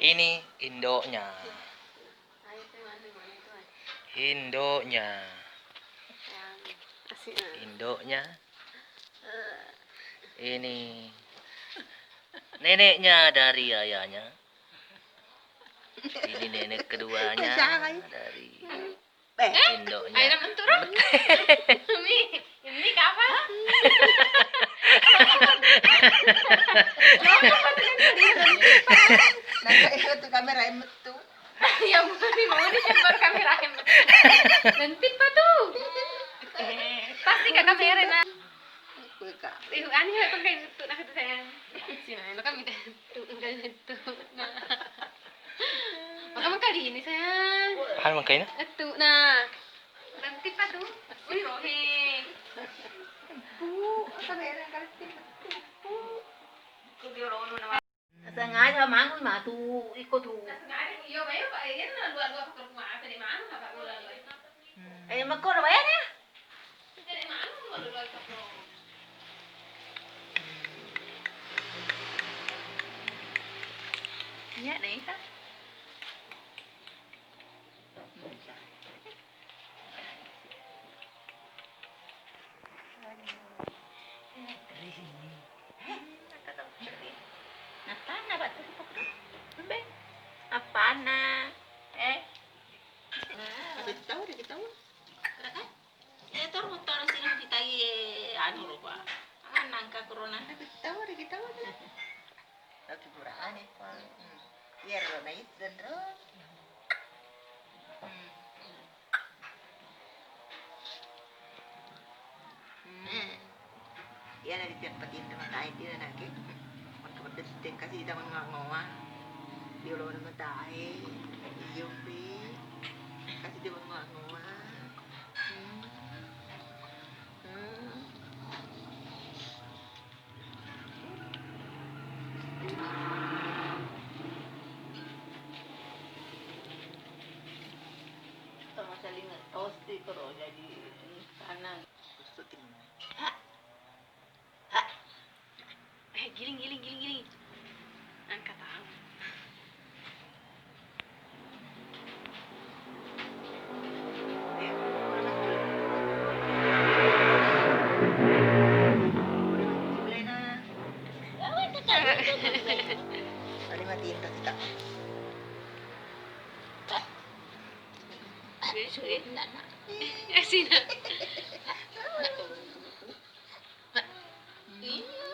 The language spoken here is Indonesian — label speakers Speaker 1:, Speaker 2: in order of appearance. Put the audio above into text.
Speaker 1: Ini induknya. Induknya. Induknya. Ini neneknya dari ayahnya. Ini nenek keduanya dari induknya.
Speaker 2: Ayo menturun. Ini kapan?
Speaker 3: Naka itu kamera metu.
Speaker 2: Yang mau disembar kamera metu. Nanti pa tuh. Pasti kak kamera na. Ani ko kayo ito nakita sayang. Sino ano kami dito. Ganito. Maka magkalini sayang.
Speaker 1: Hal man kayo na?
Speaker 2: Ito na. Nanti pa tuh. Uy, Rohe.
Speaker 3: Kamera kalti.
Speaker 2: Kudiolono naman.
Speaker 3: Sengaja mangun matu ikut tu.
Speaker 2: Iyo bayo pa yan na dua-dua faktor kumaasa di mana ka ulan.
Speaker 3: Eh makor ba yan?
Speaker 2: Di mana dua-dua faktor.
Speaker 3: Ya na ita. Apa na? Tahu deh kita. Tor motor sini kita anu lupa. Nangka corona. Tahu deh kita. Lagi kurang Pak. Biar lo naik dan terus. Iya dari tempat teman lain dia lagi. Makanya penting kasih teman ngomong. Dia lo nama tae. Iyo pi. Kasih teman ngomong. Sama saling tosti karo jadi kanan. Gustutin mo.
Speaker 2: Giling. Angkat tahu.
Speaker 3: Mulai na. Tadi matiin ka kita.
Speaker 2: Sina.
Speaker 3: Iya.